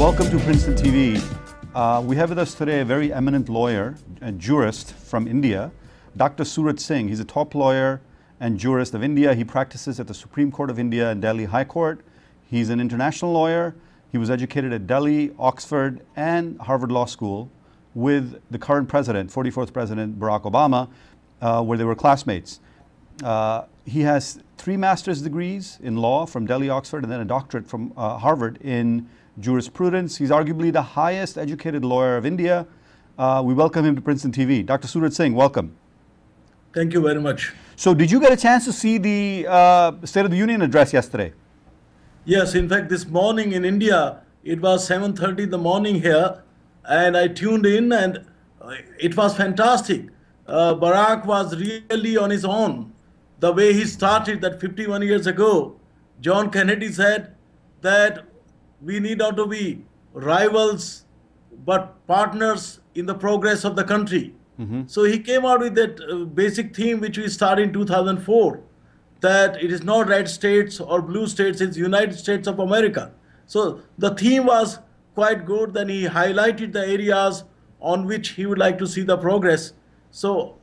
Welcome to Princeton TV. We have with us today a very eminent lawyer and jurist from India, Dr. Surat Singh. He's a top lawyer and jurist of India. He practices at the Supreme Court of India and Delhi High Court. He's an international lawyer. He was educated at Delhi, Oxford, and Harvard Law School with the current president, 44th President Barack Obama, where they were classmates. He has 3 master's degrees in law from Delhi, Oxford, and then a doctorate from Harvard in jurisprudence. He's arguably the highest educated lawyer of India. We welcome him to Princeton TV. Dr. Surat Singh, welcome. Thank you very much. So did you get a chance to see the State of the Union address yesterday? Yes, in fact, this morning in India, it was 7:30 in the morning here, and I tuned in and it was fantastic. Barack was really on his own. The way he started that 51 years ago, John Kennedy said that we need not to be rivals, but partners in the progress of the country. So he came out with that basic theme which we started in 2004, that it is not red states or blue states, it's United States of America. So the theme was quite good. Then he highlighted the areas on which he would like to see the progress. So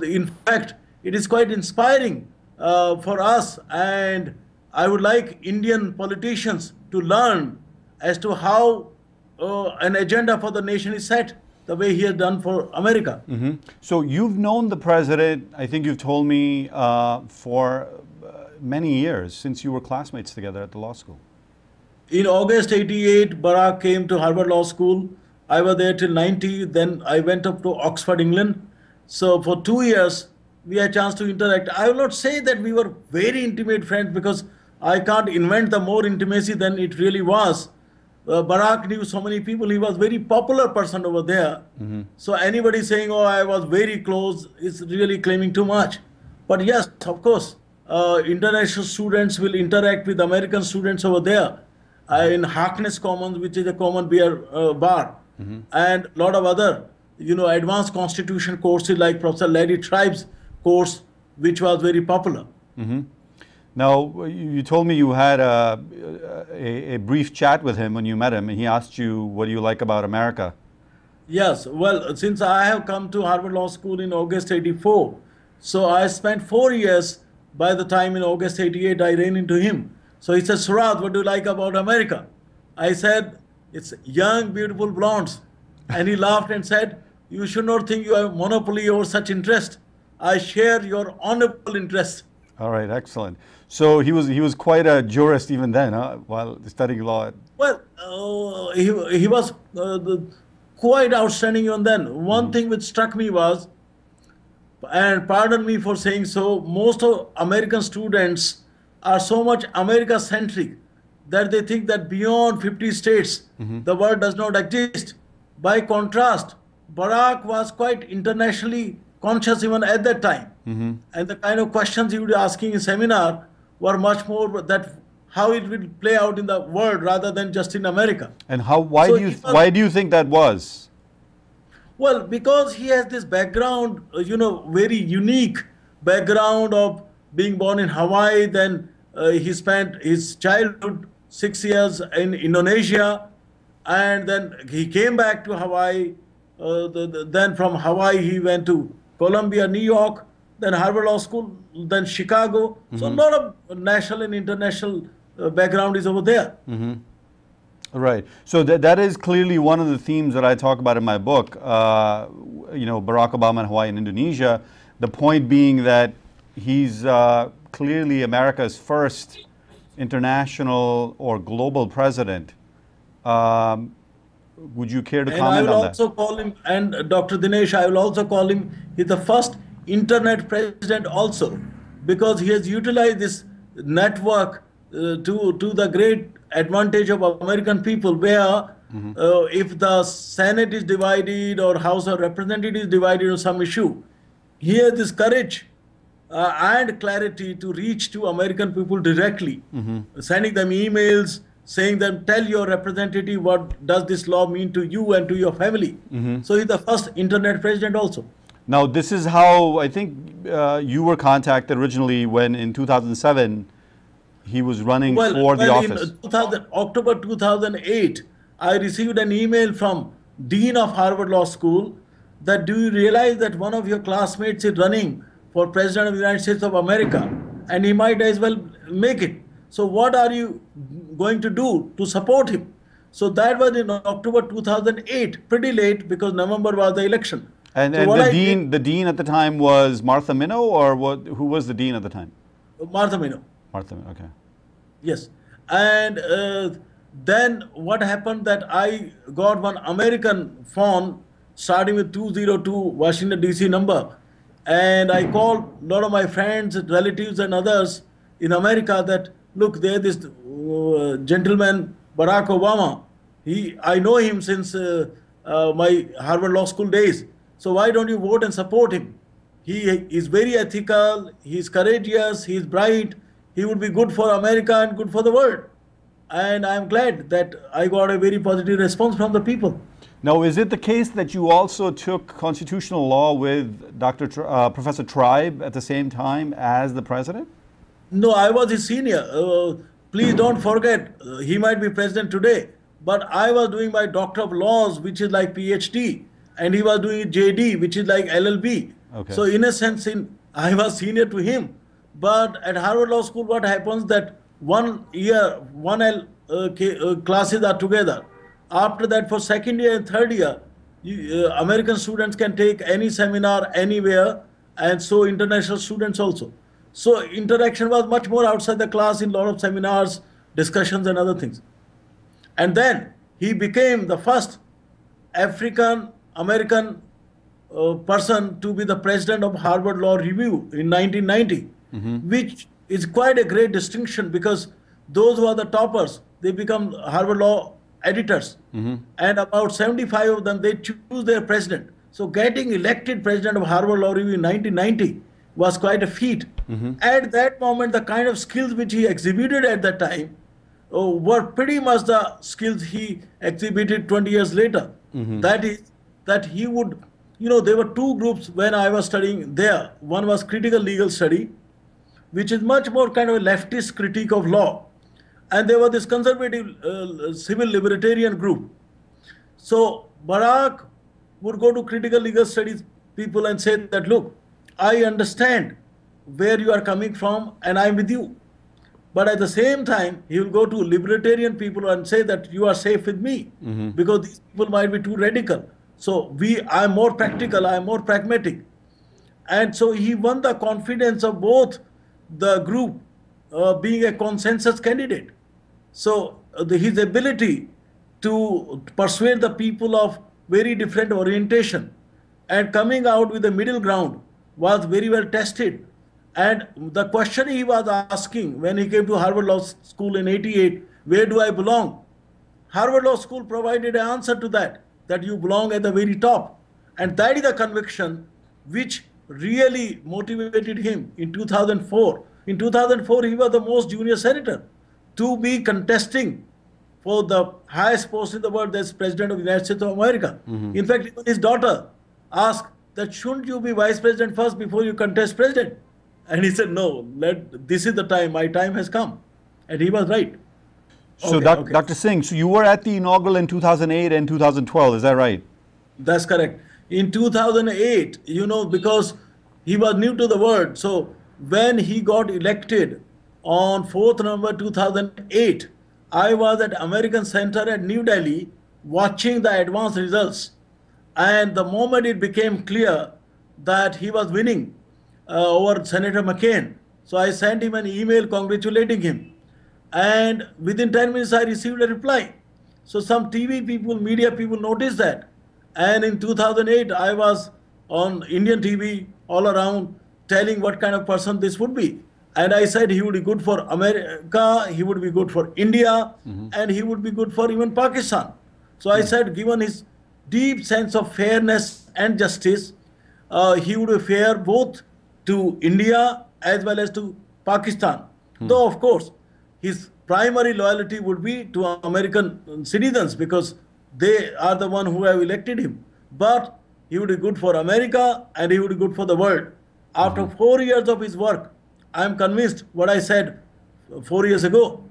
in fact, it is quite inspiring for us, and I would like Indian politicians to learn as to how an agenda for the nation is set, the way he has done for America. So you've known the president, I think you've told me, for many years, since you were classmates together at the law school. In August '88, Barack came to Harvard Law School. I was there till '90. Then I went up to Oxford, England. So for 2 years, we had a chance to interact. I will not say that we were very intimate friends, because I can't invent the more intimacy than it really was. Barack knew so many people. He was a very popular person over there. So anybody saying, oh, I was very close, is really claiming too much. But yes, of course, international students will interact with American students over there in Harkness Commons, which is a common beer bar, and a lot of other, advanced constitution courses like Professor Larry Tribe's course, which was very popular. Now, you told me you had a brief chat with him when you met him, and he asked you, what do you like about America? Yes, well, since I have come to Harvard Law School in August '84, so I spent 4 years. By the time in August '88, I ran into him. So he said, Surat, what do you like about America? I said, it's young, beautiful blondes. And he laughed and said, you should not think you have monopoly over such interest. I share your honorable interest. All right, excellent. So he was quite a jurist even then, huh, while studying law. Well, he was quite outstanding even then. One thing which struck me was, and pardon me for saying so, most of American students are so much America-centric that they think that beyond 50 states, the world does not exist. By contrast, Barack was quite internationally conscious even at that time. And the kind of questions he would be asking in seminar were much more that how it will play out in the world rather than just in America. And why do you think that was? Well, because he has this background, very unique background of being born in Hawaii. Then he spent his childhood 6 years in Indonesia, and then he came back to Hawaii. Then from Hawaii he went to Columbia, New York, then Harvard Law School, then Chicago. So a lot of national and international background is over there. Right. So that is clearly one of the themes that I talk about in my book, Barack Obama in Hawaii and Indonesia. The point being that he's clearly America's first international or global president. Would you care to comment on that? And I will also call him, and Dr. Dinesh, I will also call him, he's the first internet president also, because he has utilized this network to the great advantage of American people, where if the Senate is divided or House of Representatives is divided on some issue, he has this courage and clarity to reach to American people directly, sending them emails, saying them, tell your representative what does this law mean to you and to your family. So he's the first internet president also. Now, this is how I think you were contacted originally when in 2007 he was running for the office. In October 2008, I received an email from Dean of Harvard Law School that do you realize that one of your classmates is running for President of the United States of America and he might as well make it. So what are you going to do to support him? So that was in October 2008, pretty late because November was the election. And, so the dean at the time was Martha Minow, or what? Who was the dean at the time? Martha Minow. Martha Minow, okay. Yes. And then what happened that I got one American phone starting with 202 Washington DC number, and I called a lot of my friends, relatives and others in America that look, there this gentleman Barack Obama, I know him since my Harvard Law School days, so why don't you vote and support him? He is very ethical, he is courageous, he is bright, he would be good for America and good for the world. And I am glad that I got a very positive response from the people. Now, is it the case that you also took constitutional law with Professor Tribe at the same time as the president? No, I was his senior. Please don't forget, he might be president today, but I was doing my Doctor of Laws, which is like PhD, and he was doing JD, which is like LLB. Okay. So in a sense, I was senior to him. But at Harvard Law School, what happens that 1 year, 1L classes are together. After that, for second year and third year, American students can take any seminar anywhere, and so international students also. So interaction was much more outside the class in a lot of seminars, discussions and other things. And then he became the first African American person to be the president of Harvard Law Review in 1990, which is quite a great distinction because those who are the toppers, they become Harvard Law editors, and about 75 of them, they choose their president. So getting elected president of Harvard Law Review in 1990 was quite a feat. At that moment, the kind of skills which he exhibited at that time were pretty much the skills he exhibited 20 years later. That is, that he would, there were two groups when I was studying there. One was critical legal study, which is much more kind of a leftist critique of law. And there was this conservative civil libertarian group. So Barack would go to critical legal studies people and say that, look, I understand where you are coming from and I'm with you. But at the same time, he will go to libertarian people and say that you are safe with me because these people might be too radical. So I am more practical, I am more pragmatic. And so he won the confidence of both the group being a consensus candidate. So his ability to persuade the people of very different orientation and coming out with a middle ground was very well tested. And the question he was asking when he came to Harvard Law School in '88, where do I belong? Harvard Law School provided an answer to that you belong at the very top. And that is the conviction which really motivated him in 2004. In 2004, he was the most junior senator to be contesting for the highest post in the world, that's President of the United States of America. In fact, even his daughter asked that shouldn't you be vice president first before you contest president? And he said, no, this is the time, my time has come. And he was right. So Dr. Singh, so you were at the inaugural in 2008 and 2012, is that right? That's correct. In 2008, because he was new to the world, so when he got elected on 4th November 2008, I was at American Center at New Delhi watching the advance results. And the moment it became clear that he was winning over Senator McCain, so I sent him an email congratulating him. And within 10 minutes, I received a reply. So some TV people, media people noticed that. And in 2008, I was on Indian TV all around telling what kind of person this would be. And I said he would be good for America, he would be good for India, and he would be good for even Pakistan. So I said, given his deep sense of fairness and justice, he would be fair both to India as well as to Pakistan. Though, of course, his primary loyalty would be to American citizens because they are the one who have elected him. But he would be good for America and he would be good for the world. After 4 years of his work, I am convinced what I said 4 years ago.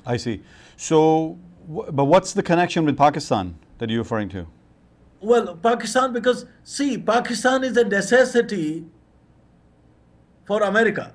I see. So But what's the connection with Pakistan that you're referring to? Well, Pakistan, because see, Pakistan is a necessity for America.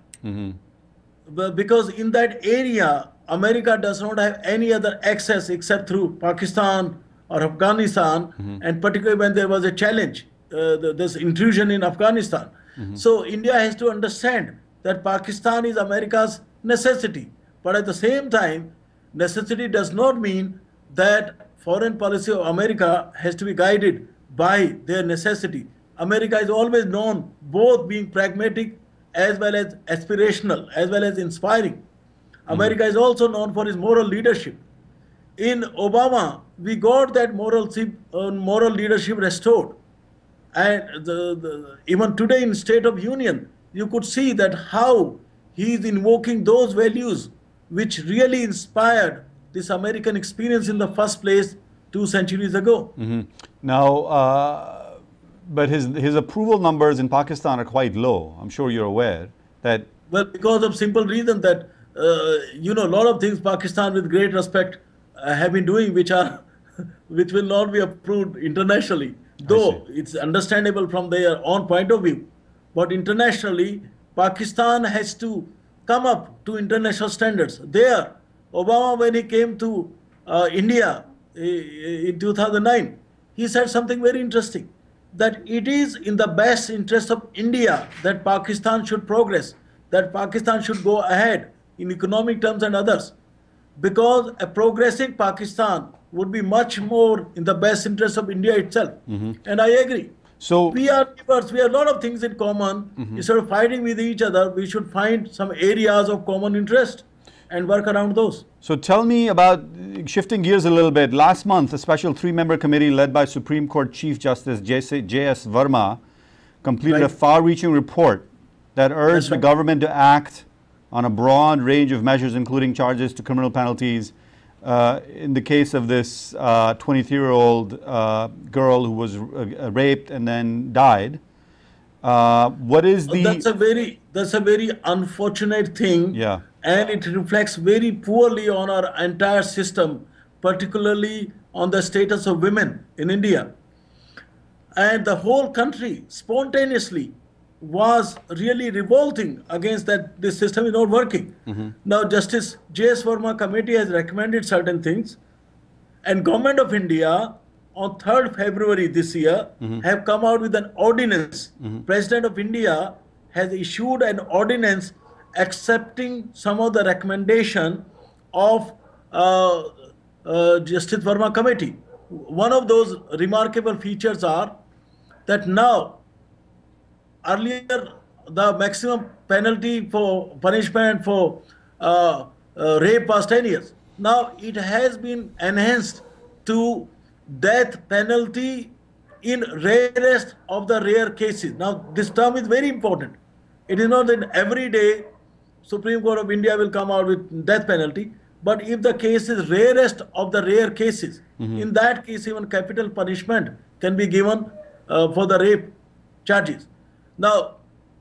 Because in that area, America does not have any other access except through Pakistan or Afghanistan, and particularly when there was a challenge, this intrusion in Afghanistan. So India has to understand that Pakistan is America's necessity. But at the same time, necessity does not mean that foreign policy of America has to be guided by their necessity. America is always known both being pragmatic as well as aspirational, as well as inspiring. America is also known for its moral leadership. In Obama, we got that moral leadership restored. And even today in State of Union, you could see that how he is invoking those values which really inspired this American experience in the first place 2 centuries ago. Now, but his approval numbers in Pakistan are quite low. I'm sure you're aware that. Well, because of simple reason that, a lot of things Pakistan, with great respect, have been doing which will not be approved internationally. Though it's understandable from their own point of view. But internationally, Pakistan has to come up to international standards. There, Obama, when he came to India in 2009, he said something very interesting, that it is in the best interest of India that Pakistan should progress, that Pakistan should go ahead in economic terms and others, because a progressing Pakistan would be much more in the best interest of India itself. And I agree. So we are neighbors, we have a lot of things in common. Instead of fighting with each other, we should find some areas of common interest and work around those. So tell me about, shifting gears a little bit, last month a special 3-member committee led by Supreme Court Chief Justice J.S. Verma completed a far-reaching report that urged the government to act on a broad range of measures, including charges to criminal penalties. In the case of this 23-year-old girl who was raped and then died, what is the... That's a very unfortunate thing. Yeah. And it reflects very poorly on our entire system, particularly on the status of women in India. And the whole country spontaneously was really revolting against that this system is not working. Now, Justice J.S. Verma committee has recommended certain things, and Government of India on 3rd February this year have come out with an ordinance. President of India has issued an ordinance accepting some of the recommendation of Justice Verma committee. One of those remarkable features are that now, earlier, the maximum penalty for punishment for rape was 10 years. Now it has been enhanced to death penalty in rarest of the rare cases. Now this term is very important. It is not that every day Supreme Court of India will come out with death penalty, but if the case is rarest of the rare cases, in that case even capital punishment can be given for the rape charges. Now,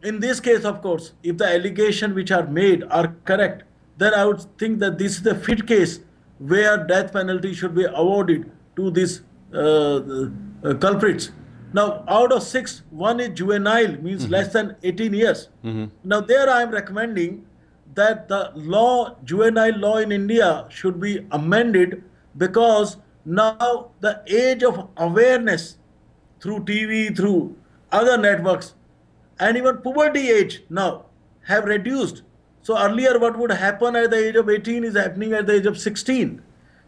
in this case, of course, if the allegations which are made are correct, then I would think that this is the fit case where death penalty should be awarded to these culprits. Now, out of 6, 1 is juvenile, means less than 18 years. Now, there I am recommending that the juvenile law in India should be amended, because now the age of awareness through TV, through other networks, and even puberty age now have reduced. So earlier what would happen at the age of 18 is happening at the age of 16.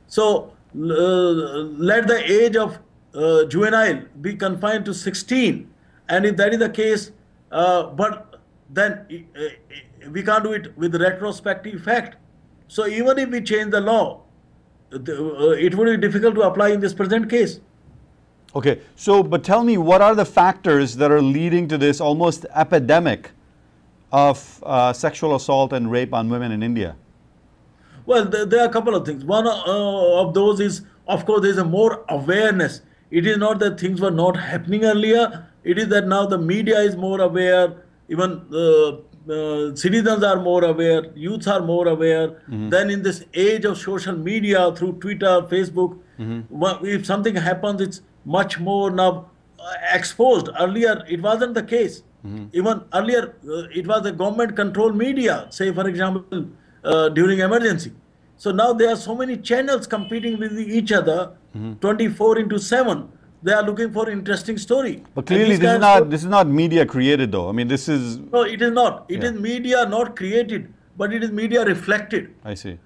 So let the age of juvenile be confined to 16. And if that is the case, but then we can't do it with retrospective effect. So even if we change the law, it would be difficult to apply in this present case. Okay, so but tell me, what are the factors that are leading to this almost epidemic of sexual assault and rape on women in India? Well, there are a couple of things. One of those is, of course, there is a more awareness. It is not that things were not happening earlier. It is that now the media is more aware. Even citizens are more aware, youths are more aware. Then in this age of social media through Twitter, Facebook, if something happens, it's much more now exposed. Earlier, it wasn't the case. Even earlier, it was a government-controlled media, say for example, during emergency. So now there are so many channels competing with each other, 24 into 7. They are looking for interesting story. But clearly this is not media created though. I mean, this is... No, it is not. It is media not created, but it is media reflected. I see.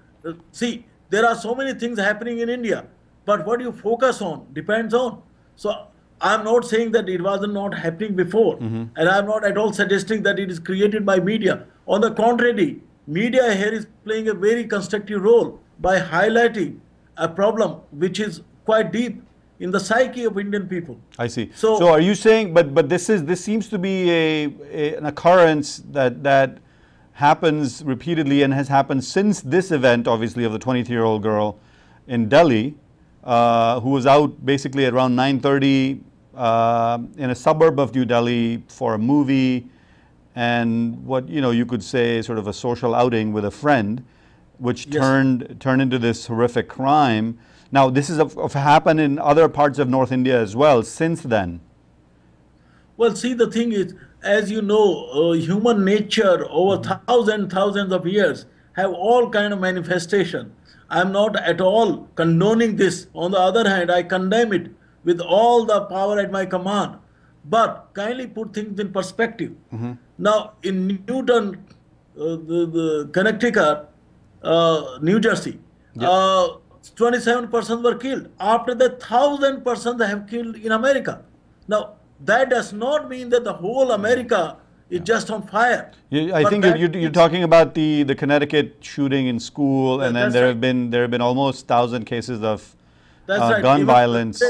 See, there are so many things happening in India, but what you focus on depends on. So I'm not saying that it was not happening before, and I'm not at all suggesting that it is created by media. On the contrary, media here is playing a very constructive role by highlighting a problem which is quite deep in the psyche of Indian people. I see. So are you saying, but this seems to be an occurrence that happens repeatedly and has happened since this event, obviously, of the 23-year-old girl in Delhi, who was out basically at around 9:30 in a suburb of New Delhi for a movie and what you could say sort of a social outing with a friend, which turned into this horrific crime. Now, this has happened in other parts of North India as well since then. Well, see, the thing is, as you know, human nature over thousands of years have all kind of manifestation. I'm not at all condoning this. On the other hand, I condemn it with all the power at my command. But kindly put things in perspective. Now, in Newton, the Connecticut, New Jersey, 27 persons were killed. After that, 1,000 persons have killed in America. Now, that does not mean that the whole America is just on fire. I think you're talking about the Connecticut shooting in school, and then there have been almost 1,000 cases of gun violence.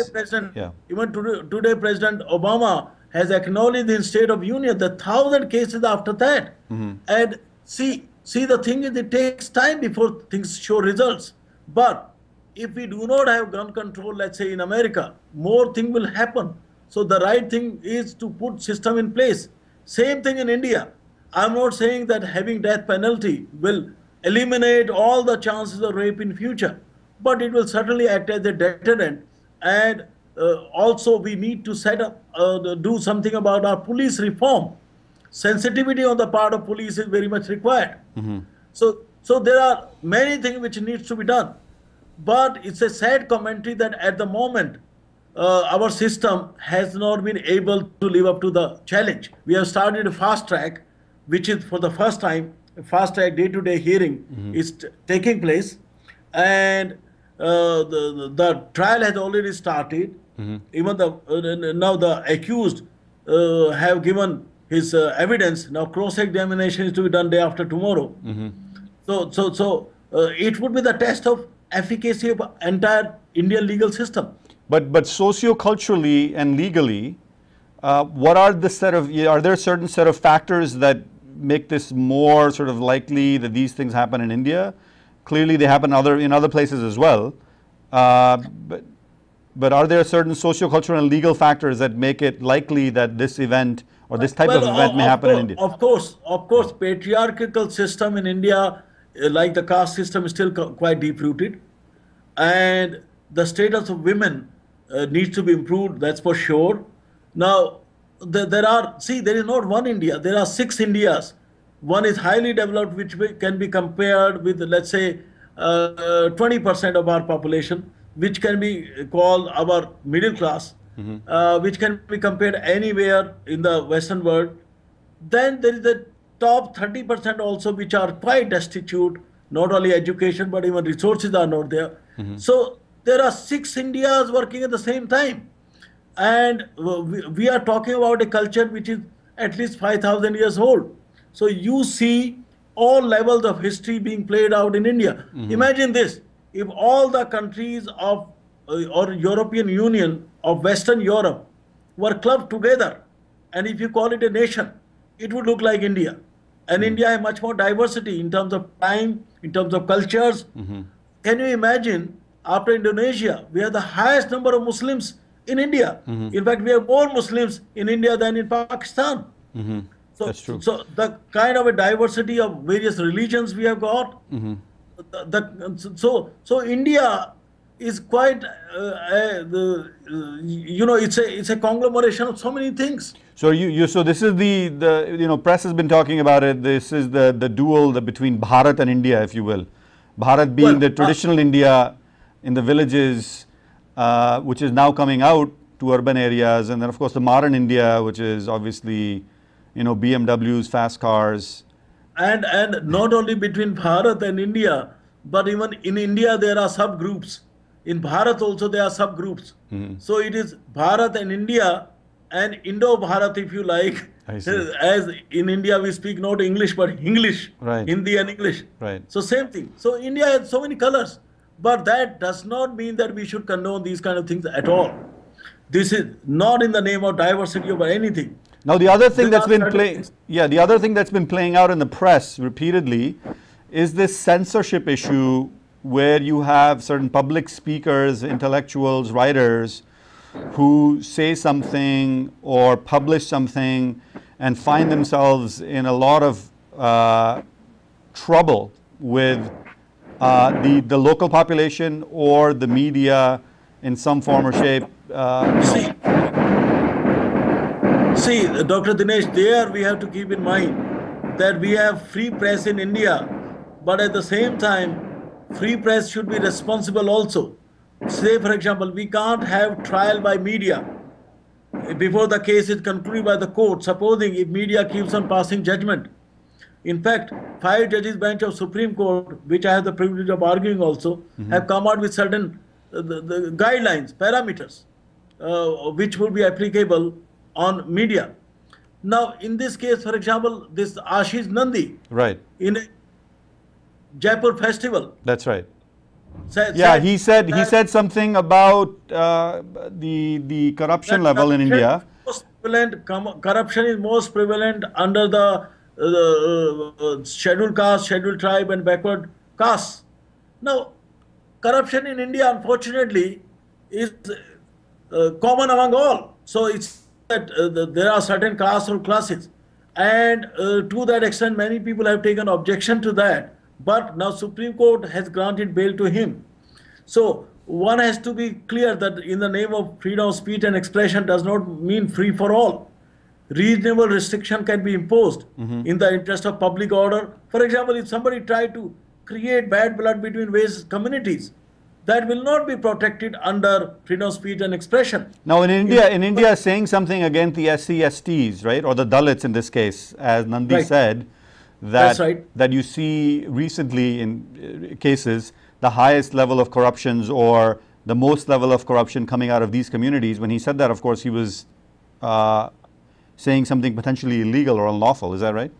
Even today, President Obama has acknowledged in State of Union the 1,000 cases after that. And see, the thing is, it takes time before things show results. But if we do not have gun control, let's say in America, more things will happen. So the right thing is to put system in place. Same thing in India. I'm not saying that having death penalty will eliminate all the chances of rape in future, but it will certainly act as a deterrent. And also we need to set up, do something about our police reform. Sensitivity on the part of police is very much required. So there are many things which needs to be done. But it's a sad commentary that at the moment, our system has not been able to live up to the challenge. We have started a fast track, which is for the first time, a fast track day-to-day hearing is taking place. And the trial has already started. Even now the accused have given his evidence. Now cross-examination is to be done day after tomorrow. So it would be the test of efficacy of entire Indian legal system. But socio-culturally and legally, what are are there certain set of factors that make this more sort of likely that these things happen in India? Clearly they happen in other places as well. But are there certain socio-cultural and legal factors that make it likely that this event or this type of event may happen in India? Of course, patriarchal system in India, like the caste system, is still quite deep-rooted. And the status of women needs to be improved, that's for sure. Now, there is not one India, there are 6 Indias. One is highly developed, which can be compared with, let's say, 20% of our population, which can be called our middle class, which can be compared anywhere in the Western world. Then there is the top 30% also, which are quite destitute, not only education, but even resources are not there. So there are 6 Indias working at the same time. And we are talking about a culture which is at least 5,000 years old. So you see all levels of history being played out in India. Imagine this, if all the countries of or European Union of Western Europe were clubbed together, and if you call it a nation, it would look like India. And India has much more diversity in terms of time, in terms of cultures. Can you imagine, after Indonesia, we have the highest number of Muslims in India. In fact, we have more Muslims in India than in Pakistan. So, That's true. so the kind of a diversity of various religions we have got, so India is quite, it's a conglomeration of so many things. So so this is the press has been talking about it. This is the duel between Bharat and India, if you will. Bharat being the traditional India in the villages, which is now coming out to urban areas, and then of course the modern India, which is obviously BMWs, fast cars. And not only between Bharat and India, but even in India there are subgroups. In Bharat also there are subgroups. So it is Bharat and India and Indo-Bharat, if you like. As in India we speak not English but English, right. Hindi and English. Right. So same thing. So India has so many colors, but that does not mean that we should condone these kind of things at all. This is not in the name of diversity or anything. Now the other thing that's been the other thing that's been playing out in the press repeatedly is this censorship issue, where you have certain public speakers, intellectuals, writers who say something or publish something and find themselves in a lot of trouble with the local population or the media in some form or shape. See, Dr. Dinesh, there we have to keep in mind that we have free press in India, but at the same time, free press should be responsible also. Say, for example, we can't have trial by media before the case is concluded by the court, supposing if media keeps on passing judgment. In fact, 5 judges bench of Supreme Court, which I have the privilege of arguing also, have come out with certain the guidelines, parameters, which would be applicable on media. Now, in this case, for example, this Ashish Nandi, right, in a Jaipur festival. That's right. He said something about the corruption level in India. Corruption is most prevalent under the scheduled caste, scheduled tribe, and backward castes. Now, corruption in India, unfortunately, is common among all. So it's that there are certain castes or classes, and to that extent, many people have taken objection to that. But now Supreme Court has granted bail to him. So one has to be clear that in the name of freedom of speech and expression does not mean free for all. Reasonable restriction can be imposed in the interest of public order. For example, if somebody tried to create bad blood between various communities, that will not be protected under freedom of speech and expression. Now in India, saying something against the SC/STs, right, or the Dalits in this case, as Nandi said, that you see recently in cases the highest level of corruptions or the most level of corruption coming out of these communities. When he said that, of course, he was saying something potentially illegal or unlawful. Is that right?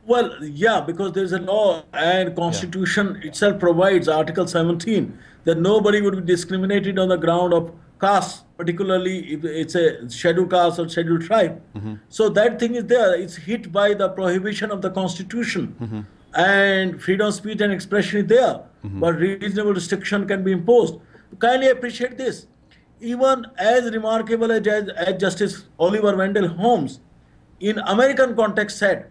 Well, yeah, because there is a law and Constitution itself provides, Article 17, that nobody would be discriminated on the ground of caste, particularly if it's a scheduled caste or scheduled tribe. So that thing is there. It's hit by the prohibition of the Constitution. And freedom of speech and expression is there. But reasonable restriction can be imposed. Kindly appreciate this. Even as remarkable as Justice Oliver Wendell Holmes, in American context said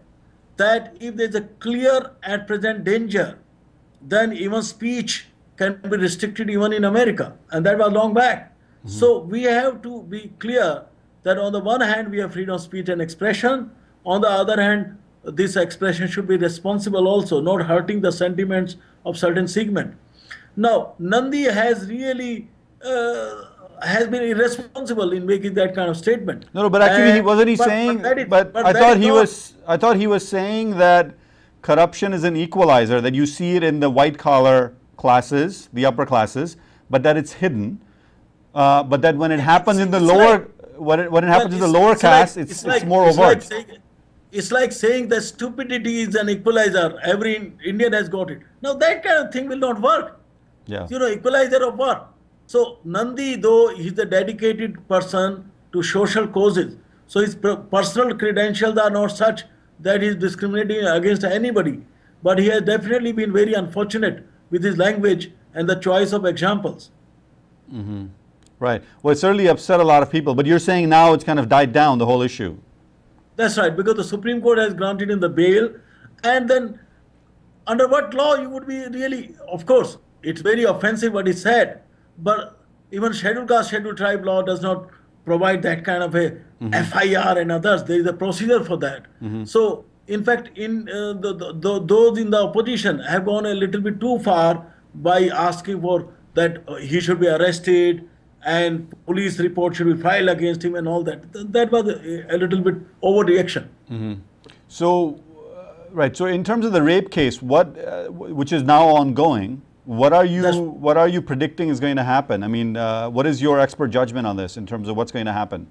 that if there's a clear and present danger, then even speech can be restricted even in America. And that was long back. So we have to be clear that on the one hand, we have freedom of speech and expression. On the other hand, this expression should be responsible also, not hurting the sentiments of certain segment. Now, Nandi has really has been irresponsible in making that kind of statement. No, but actually, he wasn't saying. I thought he was saying that corruption is an equalizer. That you see it in the white collar classes, the upper classes, but that it's hidden. But that when it happens in the lower, caste, it's more overt. It's like saying that stupidity is an equalizer. Every Indian has got it. Now that kind of thing will not work. Yeah. Equalizer of what? So Nandi, though he's a dedicated person to social causes, so his personal credentials are not such that he's discriminating against anybody. But he has definitely been very unfortunate with his language and the choice of examples. Right. Well, it certainly upset a lot of people. But you're saying now it's kind of died down, the whole issue. That's right, because the Supreme Court has granted him the bail. And then under what law you would be really, of course, it's very offensive what he said, but even scheduled caste, scheduled tribe law does not provide that kind of a FIR and others. There is a procedure for that. So, in fact, those in the opposition have gone a little bit too far by asking for that he should be arrested and police report should be filed against him and all that. That was a little bit overreaction. So, right. So, in terms of the rape case, which is now ongoing, what are you predicting is going to happen? I mean, what is your expert judgment on this in terms of what's going to happen?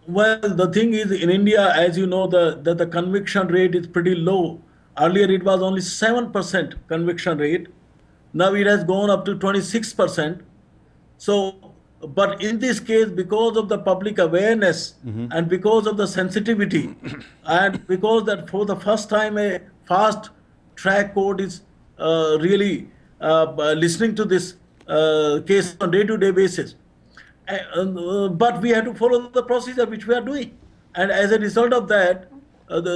Well, the thing is, in India, as you know, the conviction rate is pretty low. Earlier, it was only 7% conviction rate. Now it has gone up to 26%. So, but in this case, because of the public awareness and because of the sensitivity, and because that for the first time a fast track court is really listening to this case on day-to-day basis. But we have to follow the procedure which we are doing. And as a result of that,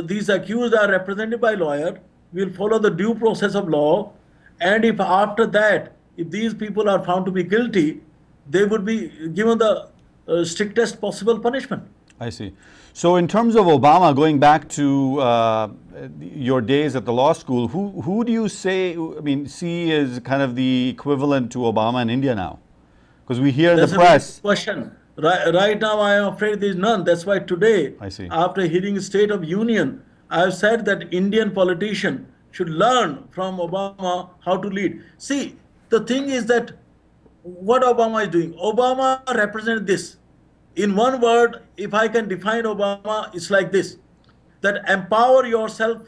these accused are represented by lawyer. We will follow the due process of law. And if after that, if these people are found to be guilty, they would be given the strictest possible punishment. I see. So in terms of Obama, going back to your days at the law school, who do you see as kind of the equivalent to Obama in India now? Because we hear in the press. That's a question. Right now, I am afraid there is none. That's why today, after hearing State of Union, I have said that Indian politicians should learn from Obama how to lead. See, the thing is that what Obama is doing, Obama represents this. In one word, if I can define Obama, it's like this, that empower yourself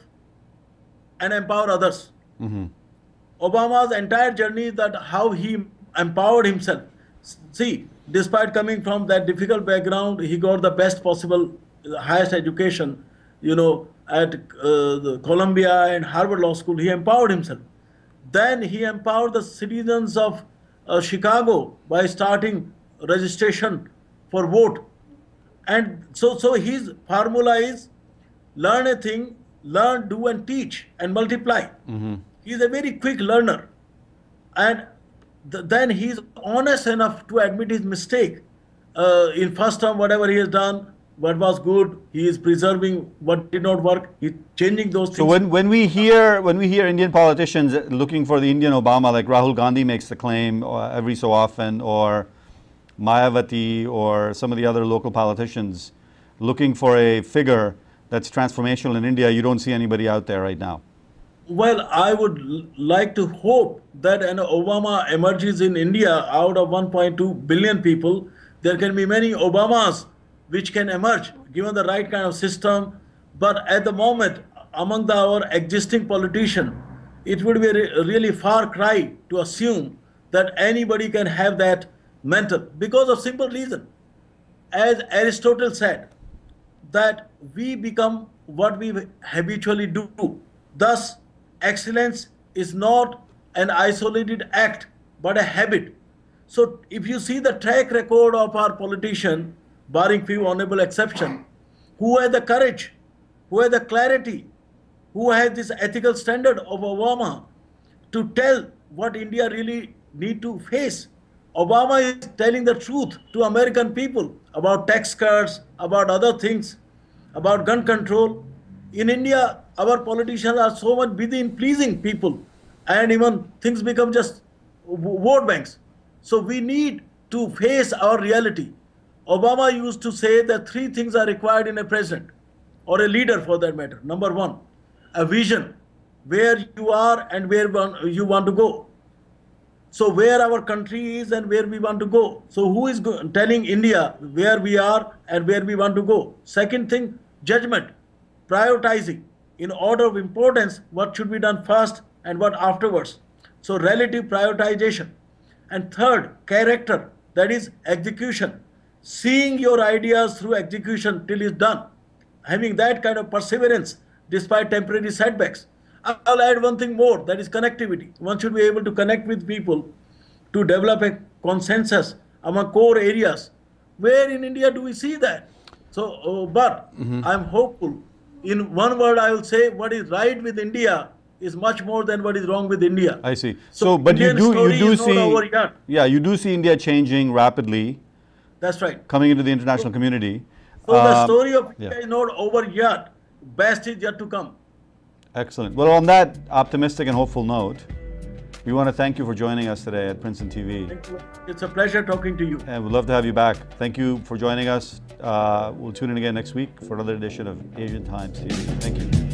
and empower others. Obama's entire journey is that how he empowered himself. See, despite coming from that difficult background, he got the best possible, highest education, you know, at the Columbia and Harvard Law School. He empowered himself. Then he empowered the citizens of Chicago by starting registration for vote. And so his formula is learn a thing, learn, do and teach and multiply. He's a very quick learner. And then he's honest enough to admit his mistake. In first term, whatever he has done, what was good, he is preserving what did not work, he's changing those things. So when we hear Indian politicians looking for the Indian Obama, like Rahul Gandhi makes the claim every so often, or Mayawati or some of the other local politicians looking for a figure that's transformational in India, you don't see anybody out there right now. Well, I would like to hope that an Obama emerges in India out of 1.2 billion people. There can be many Obamas which can emerge given the right kind of system. But at the moment, among our existing politicians, it would be a really far cry to assume that anybody can have that mental, because of simple reason. As Aristotle said, that we become what we habitually do. Thus, excellence is not an isolated act, but a habit. So if you see the track record of our politician, barring few honorable exceptions, who had the courage, who had the clarity, who had this ethical standard of Obama to tell what India really need to face. Obama is telling the truth to American people about tax cuts, about other things, about gun control. In India, our politicians are so much busy in pleasing people, and even things become just vote banks. So we need to face our reality. Obama used to say that 3 things are required in a president, or a leader for that matter. Number 1, a vision, where you are and where you want to go. So where our country is and where we want to go. So who is telling India where we are and where we want to go? Second thing, judgment, prioritizing in order of importance what should be done first and what afterwards. So relative prioritization. And third, character, that is execution. Seeing your ideas through execution till it's done. Having that kind of perseverance despite temporary setbacks. I'll add one thing more, that is connectivity. One should be able to connect with people to develop a consensus among core areas. Where in India do we see that? So, but I'm hopeful. In one word, I will say what is right with India is much more than what is wrong with India. I see. So, but Indian you story do is not see, over yet. yeah, you do see India changing rapidly, That's right. coming into the international community. So the story of yeah. India is not over yet. Best is yet to come. Excellent. Well, on that optimistic and hopeful note, we want to thank you for joining us today at Princeton TV. Thank you. It's a pleasure talking to you. And we'd love to have you back. Thank you for joining us. We'll tune in again next week for another edition of Asian Times TV. Thank you.